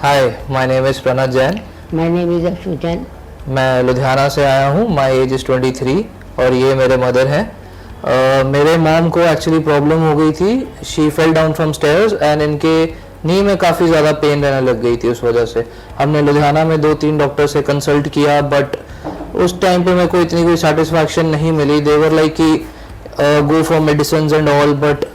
Hi, my name is Pranat Jain. My name is Ashu Jain. मैं लुधियाना से आया हूँ। माय एज इज़ 23 और ये मेरे मदर हैं। मेरे मॉम को एक्चुअली प्रॉब्लम हो गई थी। She fell down from stairs and इनके नी में काफ़ी ज़्यादा पेन रहने लग गई थी। उस वजह से हमने लुधियाना में 2-3 डॉक्टर से कंसल्ट किया, बट उस टाइम पे मेरे को इतनी कोई सेटिस्फैक्शन नहीं मिली। देवर लाइक कि go for medicine and all, but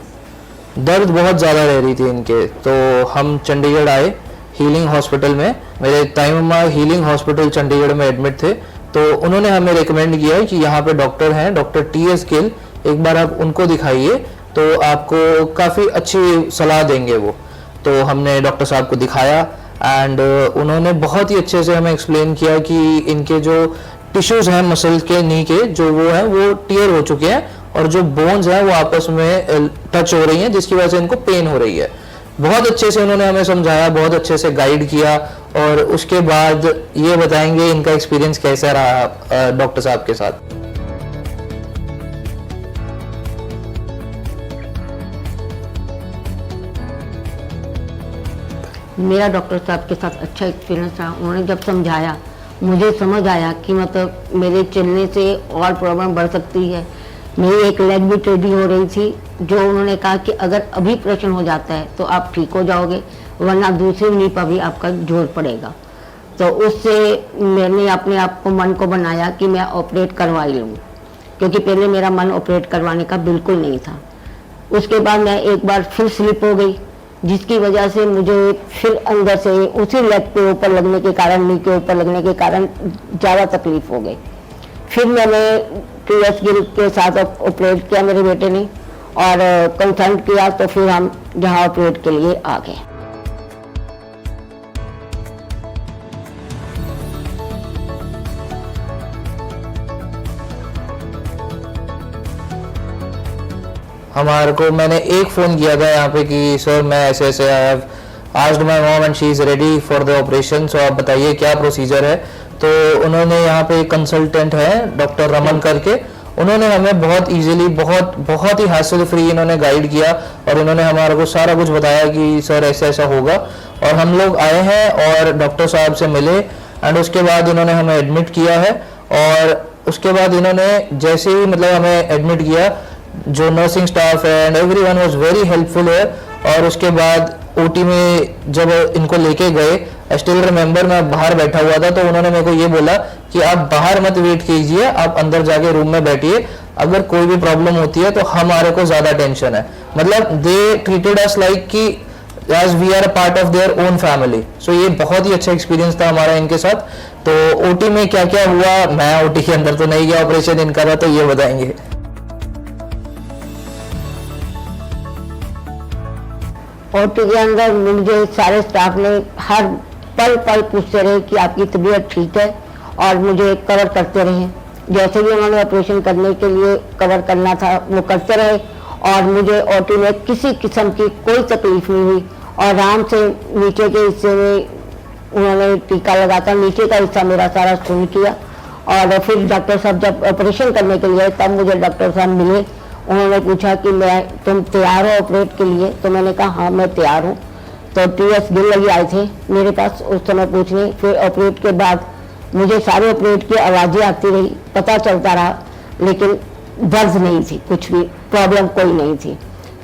दर्द बहुत ज़्यादा रह रही थी इनके। तो हम चंडीगढ़ आए हीलिंग हॉस्पिटल में। मेरे ताई मम्मा हीलिंग हॉस्पिटल चंडीगढ़ में एडमिट थे, तो उन्होंने हमें रिकमेंड किया कि यहाँ पे डॉक्टर हैं, डॉक्टर TS गिल, एक बार आप उनको दिखाइए तो आपको काफ़ी अच्छी सलाह देंगे वो। तो हमने डॉक्टर साहब को दिखाया एंड उन्होंने बहुत ही अच्छे से हमें एक्सप्लेन किया कि इनके जो टिश्यूज़ हैं मसल के नी के, जो वो हैं वो टीयर हो चुके हैं और जो बोन्स हैं वो आपस में टच हो रही हैं, जिसकी वजह से इनको पेन हो रही है। बहुत अच्छे से उन्होंने हमें समझाया, बहुत अच्छे से गाइड किया और उसके बाद ये बताएंगे इनका एक्सपीरियंस कैसा रहा डॉक्टर साहब के साथ। मेरा डॉक्टर साहब के साथ अच्छा एक्सपीरियंस रहा। उन्होंने जब समझाया, मुझे समझ आया कि मतलब मेरे चलने से और प्रॉब्लम बढ़ सकती है। मेरी एक लेग भी टेढ़ी हो रही थी, जो उन्होंने कहा कि अगर अभी ऑपरेशन हो जाता है तो आप ठीक हो जाओगे, वरना दूसरी नी पर भी आपका जोर पड़ेगा। तो उससे मैंने अपने आप को मन को बनाया कि मैं ऑपरेट करवा ही लूँ, क्योंकि पहले मेरा मन ऑपरेट करवाने का बिल्कुल नहीं था। उसके बाद मैं एक बार फिर स्लिप हो गई, जिसकी वजह से मुझे फिर अंदर से उसी लेग के ऊपर लगने के कारण, नी के ऊपर लगने के कारण ज़्यादा तकलीफ हो गई। फिर मैंने TS गिल के साथ ऑपरेट किया मेरे बेटे ने, और कंसल्ट किया, तो फिर हम यहाँ ऑपरेट के लिए आ गए। हमारे को मैंने एक फ़ोन किया था यहाँ पे कि सर मैं ऐसे ऐसे I have asked my mom and she is ready for the operation, so आप बताइए क्या प्रोसीजर है। तो उन्होंने यहाँ पे कंसल्टेंट है डॉक्टर रमन करके, उन्होंने हमें बहुत इजीली, बहुत ही हैसल फ्री इन्होंने गाइड किया और इन्होंने हमारे को सारा कुछ बताया कि सर ऐसा ऐसा होगा। और हम लोग आए हैं और डॉक्टर साहब से मिले एंड उसके बाद इन्होंने हमें एडमिट किया है। और उसके बाद इन्होंने जैसे ही मतलब हमें एडमिट किया, जो नर्सिंग स्टाफ है and everyone was very helpful है। और उसके बाद OT में जब इनको लेके गए, आई स्टिल रिमेंबर मैं बाहर बैठा हुआ था, तो उन्होंने मेरे को ये बोला कि आप बाहर मत वेट कीजिए, आप अंदर जाके रूम में बैठिए, अगर कोई भी प्रॉब्लम होती है तो हमारे को ज़्यादा टेंशन है। मतलब दे ट्रीटेड अस लाइक कि as we are a part of their own family. So ये बहुत ही अच्छा एक्सपीरियंस था हमारा इनके साथ। तो OT में क्या क्या हुआ, मैं OT के अंदर तो नहीं गया, ऑपरेशन इनका था, तो ये बताएंगे। OT के अंदर मुझे सारे स्टाफ ने हर पल पल पूछते रहे कि आपकी तबीयत ठीक है, और मुझे कवर करते रहे। जैसे भी उन्होंने ऑपरेशन करने के लिए कवर करना था वो करते रहे, और मुझे OT में किसी किस्म की कोई तकलीफ नहीं हुई। और आराम से नीचे के हिस्से में उन्होंने टीका लगाता, नीचे का हिस्सा मेरा सारा सुन किया। और फिर डॉक्टर साहब जब ऑपरेशन करने के लिए, तब मुझे डॉक्टर साहब मिले। उन्होंने पूछा कि तुम तैयार हो ऑपरेट के लिए? तो मैंने कहा हाँ मैं तैयार हूँ। तो TS गिल लगी आए थे मेरे पास उस समय पूछने। फिर ऑपरेट के बाद मुझे सारे ऑपरेट की आवाज़ें आती रही, पता चलता रहा, लेकिन दर्द नहीं थी, कुछ भी प्रॉब्लम कोई नहीं थी।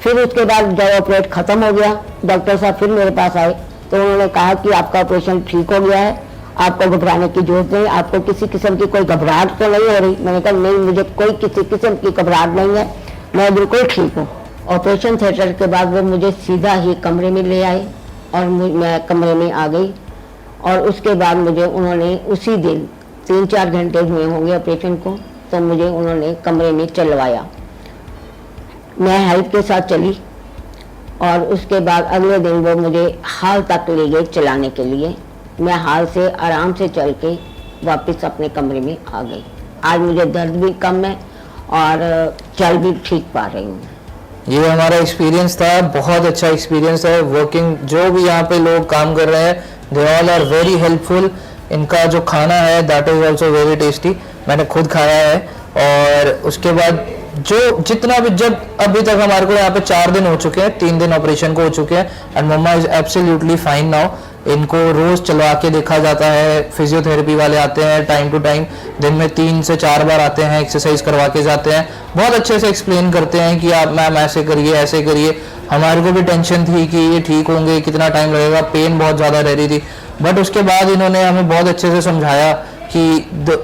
फिर उसके बाद जब ऑपरेट ख़त्म हो गया, डॉक्टर साहब फिर मेरे पास आए, तो उन्होंने कहा कि आपका ऑपरेशन ठीक हो गया है, आपको घबराने की जरूरत नहीं, आपको किसी किस्म की कोई घबराहट तो नहीं हो रही? मैंने कहा नहीं, मुझे कोई किसी किस्म की घबराहट नहीं है, मैं बिल्कुल ठीक हूँ। ऑपरेशन थिएटर के बाद वो मुझे सीधा ही कमरे में ले आए और मैं कमरे में आ गई। और उसके बाद मुझे उन्होंने उसी दिन 3-4 घंटे हुए होंगे ऑपरेशन को, तो मुझे उन्होंने कमरे में चलवाया। मैं हेल्प के साथ चली और उसके बाद अगले दिन वो मुझे हाल तक ले गए चलाने के लिए। मैं हाल से आराम से चल के वापस अपने कमरे में आ गई। आज मुझे दर्द भी कम है और चल भी ठीक पा रही हूँ। ये हमारा एक्सपीरियंस था, बहुत अच्छा एक्सपीरियंस है वर्किंग। जो भी यहाँ पे लोग काम कर रहे हैं, they all are very helpful. इनका जो खाना है that is also very tasty, मैंने खुद खाया है। और उसके बाद जो जितना भी, जब अभी तक हमारे को यहाँ पे 4 दिन हो चुके हैं, 3 दिन ऑपरेशन को हो चुके हैं and mumma is absolutely fine now. इनको रोज चलवा के देखा जाता है, फिजियोथेरेपी वाले आते हैं टाइम टू टाइम, दिन में 3 से 4 बार आते हैं, एक्सरसाइज करवा के जाते हैं, बहुत अच्छे से एक्सप्लेन करते हैं कि आप मैम ऐसे करिए ऐसे करिए। हमारे को भी टेंशन थी कि ये ठीक होंगे, कितना टाइम लगेगा, पेन बहुत ज़्यादा रह रही थी, बट उसके बाद इन्होंने हमें बहुत अच्छे से समझाया कि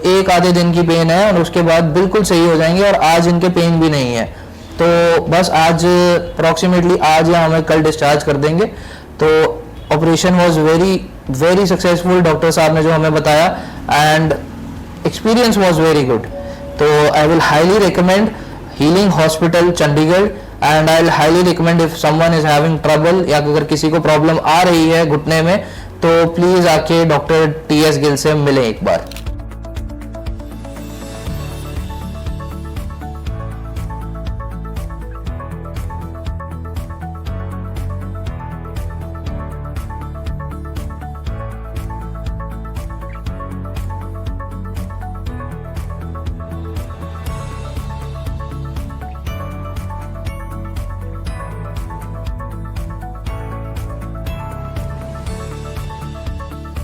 1 आधे दिन की पेन है और उसके बाद बिल्कुल सही हो जाएंगे, और आज इनके पेन भी नहीं है। तो बस आज अप्रॉक्सीमेटली आज या हमें कल डिस्चार्ज कर देंगे। तो operation was very successful, doctor साहब ने जो हमें बताया, and experience was very good. तो I will highly recommend healing hospital Chandigarh, and I will highly recommend if someone is having trouble, या अगर किसी को प्रॉब्लम आ रही है घुटने में तो प्लीज आके डॉक्टर टी एस गिल से मिलें एक बार।